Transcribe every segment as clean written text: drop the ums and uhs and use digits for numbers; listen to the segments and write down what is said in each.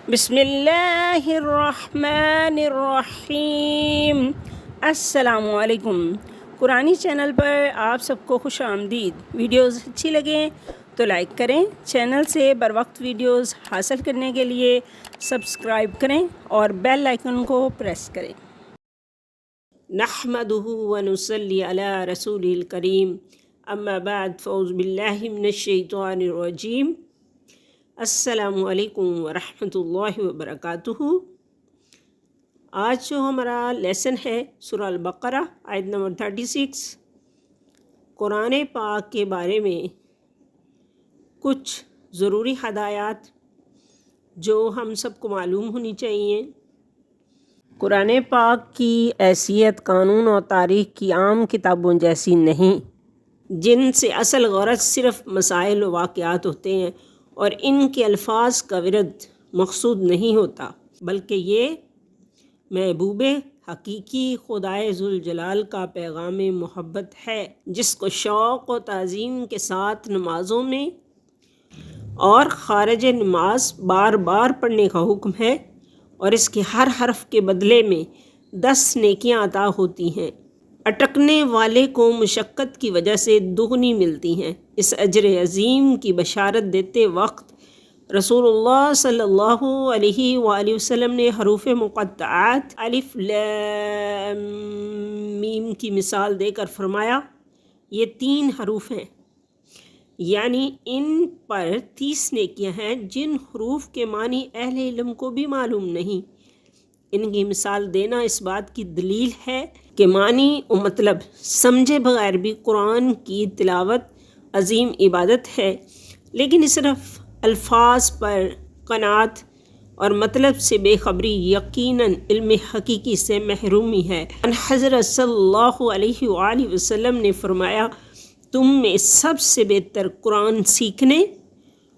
بسم اللہ الرحمن الرحیم۔ السلام علیکم۔ قرآنی چینل پر آپ سب کو خوش آمدید۔ ویڈیوز اچھی لگیں تو لائک کریں، چینل سے بر وقت ویڈیوز حاصل کرنے کے لیے سبسکرائب کریں اور بیل آئیکن کو پریس کریں۔ نحمدہ ونصلی علی رسول الکریم، اما بعد فاعوذ باللہ من الشیطان الرجیم۔ السلام علیکم ورحمۃ اللہ وبرکاتہ۔ آج جو ہمارا لیسن ہے سورہ البقرہ آیت نمبر 36، قرآن پاک کے بارے میں کچھ ضروری ہدایات جو ہم سب کو معلوم ہونی چاہیے۔ قرآن پاک کی حیثیت قانون اور تاریخ کی عام کتابوں جیسی نہیں، جن سے اصل غرض صرف مسائل و واقعات ہوتے ہیں اور ان کے الفاظ کا ورد مقصود نہیں ہوتا، بلکہ یہ محبوب حقیقی خدائے ذوالجلال کا پیغام محبت ہے، جس کو شوق و تعظیم کے ساتھ نمازوں میں اور خارج نماز بار بار پڑھنے کا حکم ہے، اور اس کے ہر حرف کے بدلے میں 10 نیکیاں عطا ہوتی ہیں۔ اٹکنے والے کو مشقت کی وجہ سے دگنی ملتی ہیں۔ اس اجر عظیم کی بشارت دیتے وقت رسول اللہ صلی اللہ علیہ وآلہ وسلم نے حروف مقطعات الف لام میم کی مثال دے کر فرمایا، یہ 3 حروف ہیں، یعنی ان پر 30 نیکیاں ہیں جن حروف کے معنی اہل علم کو بھی معلوم نہیں۔ ان کی مثال دینا اس بات کی دلیل ہے کہ معنی و مطلب سمجھے بغیر بھی قرآن کی تلاوت عظیم عبادت ہے، لیکن صرف الفاظ پر قناعت اور مطلب سے بے خبری یقیناً علم حقیقی سے محرومی ہے۔ حضرت صلی اللہ علیہ وآلہ وسلم نے فرمایا، تم میں سب سے بہتر قرآن سیکھنے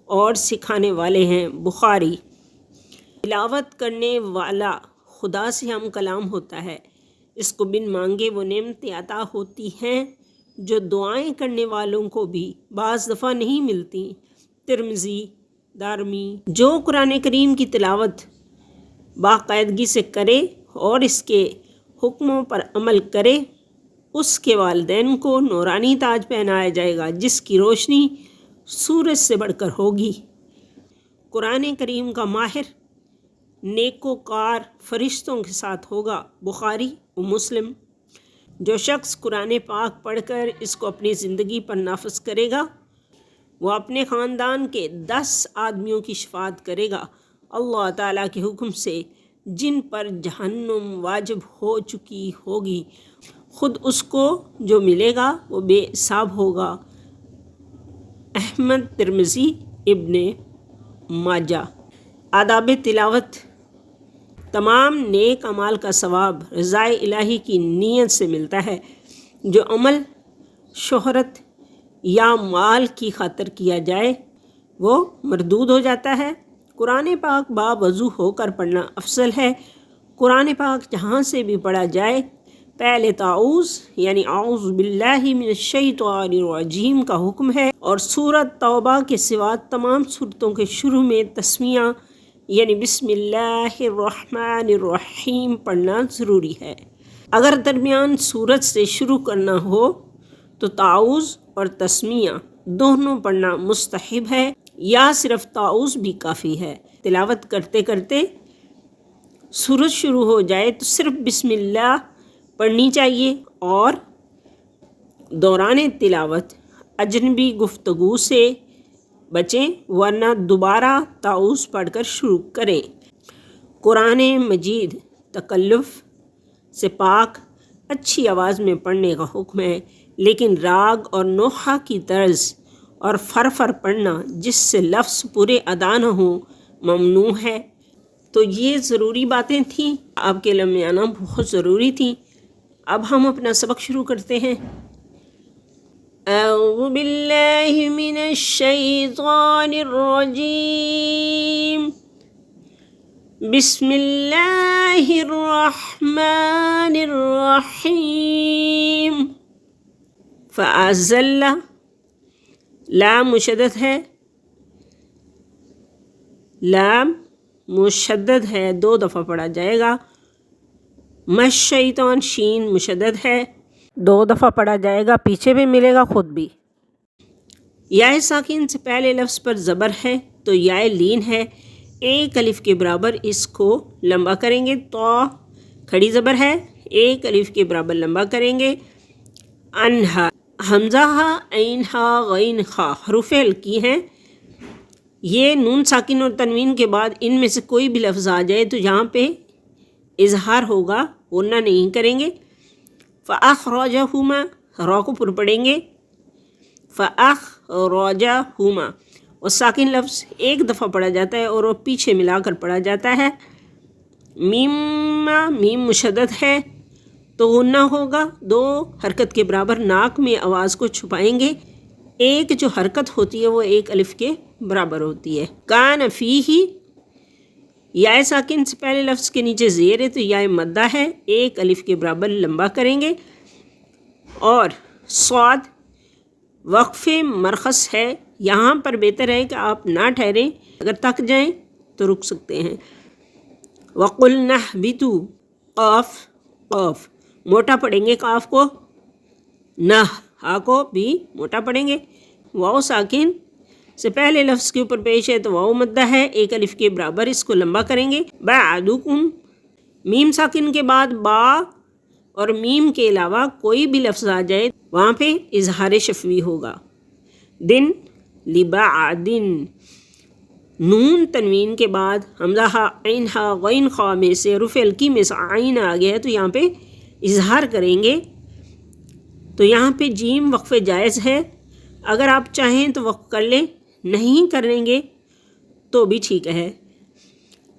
اور سکھانے والے ہیں۔ بخاری۔ تلاوت کرنے والا خدا سے ہم کلام ہوتا ہے، اس کو بن مانگے وہ نعمتیں عطا ہوتی ہیں جو دعائیں کرنے والوں کو بھی بعض دفعہ نہیں ملتی۔ ترمذی، دارمی۔ جو قرآن کریم کی تلاوت باقاعدگی سے کرے اور اس کے حکموں پر عمل کرے، اس کے والدین کو نورانی تاج پہنایا جائے گا جس کی روشنی سورج سے بڑھ کر ہوگی۔ قرآن کریم کا ماہر نیکوکار فرشتوں کے ساتھ ہوگا۔ بخاری و مسلم۔ جو شخص قرآن پاک پڑھ کر اس کو اپنی زندگی پر نافذ کرے گا، وہ اپنے خاندان کے 10 آدمیوں کی شفاعت کرے گا اللہ تعالیٰ کے حکم سے، جن پر جہنم واجب ہو چکی ہوگی۔ خود اس کو جو ملے گا وہ بے حساب ہوگا۔ احمد، ترمذی، ابن ماجہ۔ آداب تلاوت۔ تمام نیک اعمال کا ثواب رضائے الہی کی نیت سے ملتا ہے۔ جو عمل شہرت یا مال کی خاطر کیا جائے وہ مردود ہو جاتا ہے۔ قرآن پاک باوضو ہو کر پڑھنا افضل ہے۔ قرآن پاک جہاں سے بھی پڑھا جائے، پہلے تعوذ یعنی اعوذ باللہ من الشیطان الرجیم کا حکم ہے، اور سورۃ توبہ کے سوا تمام سورتوں کے شروع میں تسمیہ یعنی بسم اللہ الرحمن الرحیم پڑھنا ضروری ہے۔ اگر درمیان سورت سے شروع کرنا ہو تو تعوذ اور تسمیہ دونوں پڑھنا مستحب ہے، یا صرف تعوذ بھی کافی ہے۔ تلاوت کرتے کرتے سورت شروع ہو جائے تو صرف بسم اللہ پڑھنی چاہیے، اور دوران تلاوت اجنبی گفتگو سے بچیں، ورنہ دوبارہ تعوذ پڑھ کر شروع کریں۔ قرآن مجید تکلف سے پاک اچھی آواز میں پڑھنے کا حکم ہے، لیکن راگ اور نوحہ کی طرز اور فرفر پڑھنا جس سے لفظ پورے ادا نہ ہوں ممنوع ہے۔ تو یہ ضروری باتیں تھیں، آپ کے علم میں آنا بہت ضروری تھیں۔ اب ہم اپنا سبق شروع کرتے ہیں۔ اعوذ باللہ من الشیطان الرجیم، بسم اللہ الرحمن الرحیم۔ فأزل، لام مشدد ہے، لام مشدد ہے، 2 دفعہ پڑھا جائے گا۔ مشیطان شین مشدد ہے، 2 دفعہ پڑھا جائے گا، پیچھے بھی ملے گا خود بھی۔ یا ساکن سے پہلے لفظ پر زبر ہے تو یا لین ہے، 1 الف کے برابر اس کو لمبا کریں گے۔ تو کھڑی زبر ہے، 1 الف کے برابر لمبا کریں گے۔ انہا، حمزہ ہا، عین ہا، غین خا حروف ہلکی ہیں۔ یہ نون ساکن اور تنوین کے بعد ان میں سے کوئی بھی لفظ آ جائے تو یہاں پہ اظہار ہوگا، غنہ نہیں کریں گے۔ فَأَخْرَجَهُمَا، را کو پر پڑھیں گے، فَأَخْرَجَهُمَا، اور ساکن لفظ 1 دفعہ پڑھا جاتا ہے اور وہ پیچھے ملا کر پڑھا جاتا ہے۔ میما، میم مشدد ہے تو غنہ ہوگا، 2 حرکت کے برابر ناک میں آواز کو چھپائیں گے، 1 جو حرکت ہوتی ہے وہ 1 الف کے برابر ہوتی ہے۔ کان فیہ، یا ساکن سے پہلے لفظ کے نیچے زیر ہے تو یا مدہ ہے، 1 الف کے برابر لمبا کریں گے۔ اور صاد وقف مرخص ہے، یہاں پر بہتر ہے کہ آپ نہ ٹھہریں، اگر تک جائیں تو رک سکتے ہیں۔ وَقُلْنَا اهْبِطُوا، قاف قاف موٹا پڑھیں گے، قاف کو، نہ ہا کو بھی موٹا پڑھیں گے۔ واو ساکن سے پہلے لفظ کے اوپر پیش ہے تو واو مدہ ہے، 1 الف کے برابر اس کو لمبا کریں گے۔ بعدکم، میم ساکن کے بعد با اور میم کے علاوہ کوئی بھی لفظ آ جائے وہاں پہ اظہار شفوی ہوگا۔ دن، لبعدن، نون تنوین کے بعد حمزہ ہا، عین ہا، غین خا میں سے حروف ہلکی میں سے عین آ گیا ہے تو یہاں پہ اظہار کریں گے۔ تو یہاں پہ جیم وقف جائز ہے، اگر آپ چاہیں تو وقف کر لیں، نہیں کریں گے تو بھی ٹھیک ہے۔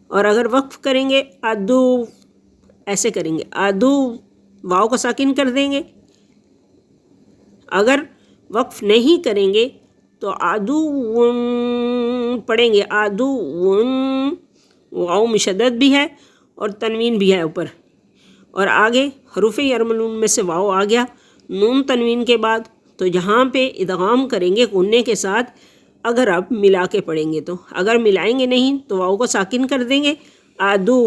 اور اگر وقف کریں گے ادو، ایسے کریں گے، ادو واو کو ساکن کر دیں گے۔ اگر وقف نہیں کریں گے تو ادو پڑھیں گے، ادو، واو مشدد بھی ہے اور تنوین بھی ہے اوپر، اور آگے حروف یرملون میں سے واو آ گیا نون تنوین کے بعد، تو یہاں پہ ادغام کریں گے غنے کے ساتھ، اگر آپ ملا کے پڑھیں گے تو، اگر ملائیں گے نہیں تو واو کو ساکن کر دیں گے آدو،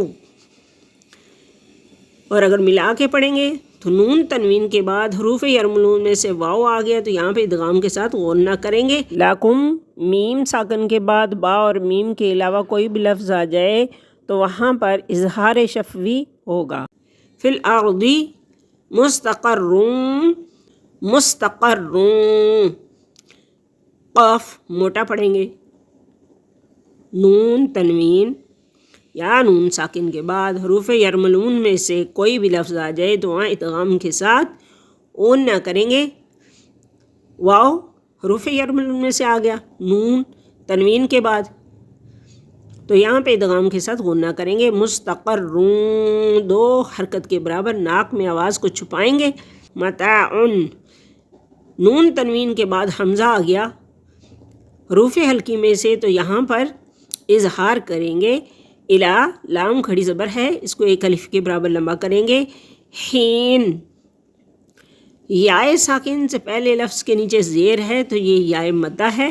اور اگر ملا کے پڑھیں گے تو نون تنوین کے بعد حروف یرملون میں سے واو آ گیا تو یہاں پہ ادغام کے ساتھ غنہ کریں گے۔ لاکم، میم ساکن کے بعد با اور میم کے علاوہ کوئی بھی لفظ آ جائے تو وہاں پر اظہار شفوی ہوگا۔ فی الارض، مستقرون، مستقرون، قاف موٹا پڑھیں گے، نون تنوین یا نون ساکن کے بعد حروف یرملون میں سے کوئی بھی لفظ آ جائے تو وہاں ادغام کے ساتھ اون نہ کریں گے۔ واو حروف یرملون میں سے آ گیا نون تنوین کے بعد تو یہاں پہ ادغام کے ساتھ غنہ کریں گے۔ مستقرون، 2 حرکت کے برابر ناک میں آواز کو چھپائیں گے۔ متاعن، نون تنوین کے بعد حمزہ آ گیا حروف ہلکی میں سے تو یہاں پر اظہار کریں گے۔ الا، لام کھڑی زبر ہے، اس کو 1 الف کے برابر لمبا کریں گے۔ حین، یا ساکن سے پہلے لفظ کے نیچے زیر ہے تو یہ یا مدہ ہے،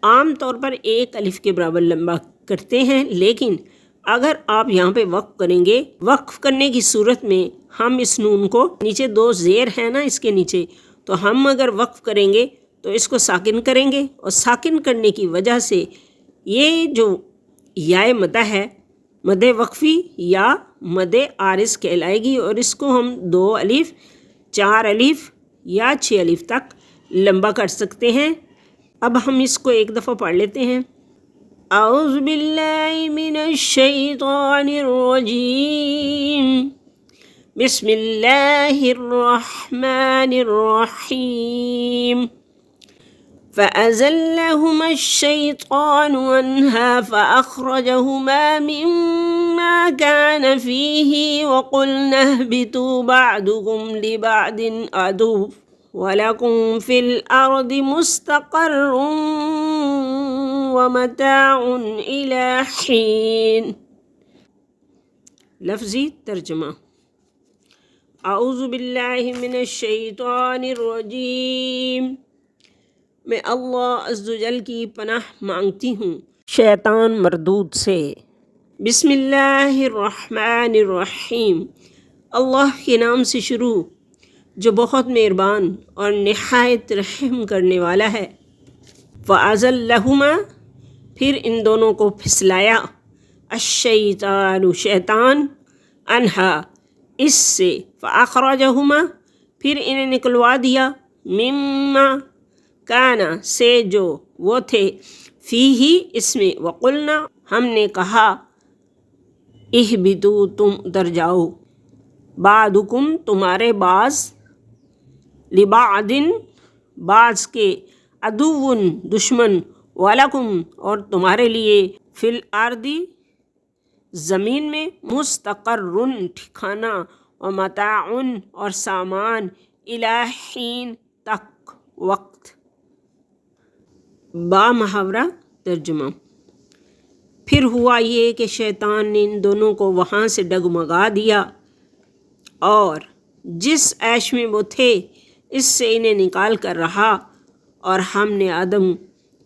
عام طور پر 1 الف کے برابر لمبا کرتے ہیں، لیکن اگر آپ یہاں پہ وقف کریں گے، وقف کرنے کی صورت میں ہم اس نون کو، نیچے 2 زیر ہے نا اس کے نیچے، تو ہم اگر وقف کریں گے تو اس کو ساکن کریں گے، اور ساکن کرنے کی وجہ سے یہ جو یا مدہ ہے، مد وقفی یا مد عارض کہلائے گی، اور اس کو ہم 2 الف، 4 الف یا 6 الف تک لمبا کر سکتے ہیں۔ اب ہم اس کو ایک دفعہ پڑھ لیتے ہیں۔ اعوذ باللہ من الشیطان الرجیم، بسم اللہ الرحمن الرحیم۔ فأزلهما الشيطان عنها فأخرجهما مما كان فيه وقلنا اهبطوا بعضكم لبعض عدو وَلَكُمْ فِي الْأَرْضِ مُسْتَقَرٌّ وَمَتَاعٌ إِلَى حِينٍ۔ لفظی ترجمہ۔ اعوذ باللہ من الشیطان الرجیم، میں اللہ عز و جل کی پناہ مانگتی ہوں شیطان مردود سے۔ بسم اللہ الرحمن الرحیم، اللہ کے نام سے شروع جو بہت مہربان اور نہایت رحم کرنے والا ہے۔ فَأَزَلَّهُمَا، پھر ان دونوں کو پھسلایا، الشیطان شیطان، انہا اس سے، فَأَخْرَجَهُمَا، پھر انہیں نکلوا دیا، مما کانا سے جو وہ تھے، فیہی اس میں، وقلنا ہم نے کہا، اہبطوا تم اتر جاؤ، بعضکم تمہارے بعض، لبعض بعض کے، عدو دشمن، ولکم اور تمہارے لیے، فی الارض زمین میں، مستقر ٹھکانہ، ومتاع اور سامان، الی حین تک وقت۔ با محاورہ ترجمہ۔ پھر ہوا یہ کہ شیطان نے ان دونوں کو وہاں سے ڈگمگا دیا اور جس عیش میں وہ تھے اس سے انہیں نکال کر رہا، اور ہم نے آدم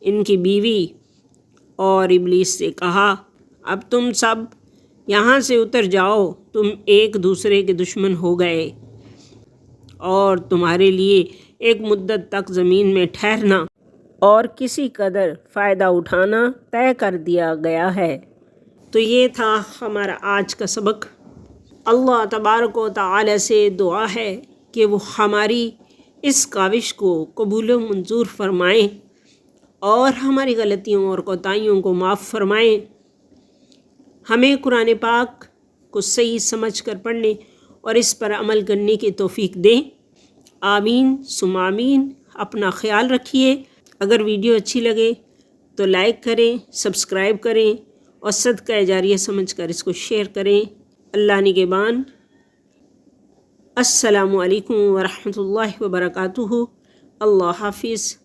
ان کی بیوی اور ابلیس سے کہا، اب تم سب یہاں سے اتر جاؤ، تم ایک دوسرے کے دشمن ہو گئے اور تمہارے لیے ایک مدت تک زمین میں ٹھہرنا اور کسی قدر فائدہ اٹھانا طے کر دیا گیا ہے۔ تو یہ تھا ہمارا آج کا سبق۔ اللہ تبارک و تعالی سے دعا ہے کہ وہ ہماری اس کاوش کو قبول و منظور فرمائیں اور ہماری غلطیوں اور کوتاہیوں کو معاف فرمائیں، ہمیں قرآن پاک کو صحیح سمجھ کر پڑھنے اور اس پر عمل کرنے کی توفیق دیں۔ آمین ثم آمین۔ اپنا خیال رکھیے۔ اگر ویڈیو اچھی لگے تو لائک کریں، سبسکرائب کریں اور صدقہ جاریہ سمجھ کر اس کو شیئر کریں۔ اللہ نگہبان۔ السلام علیکم ورحمۃ اللہ وبرکاتہ۔ اللہ حافظ۔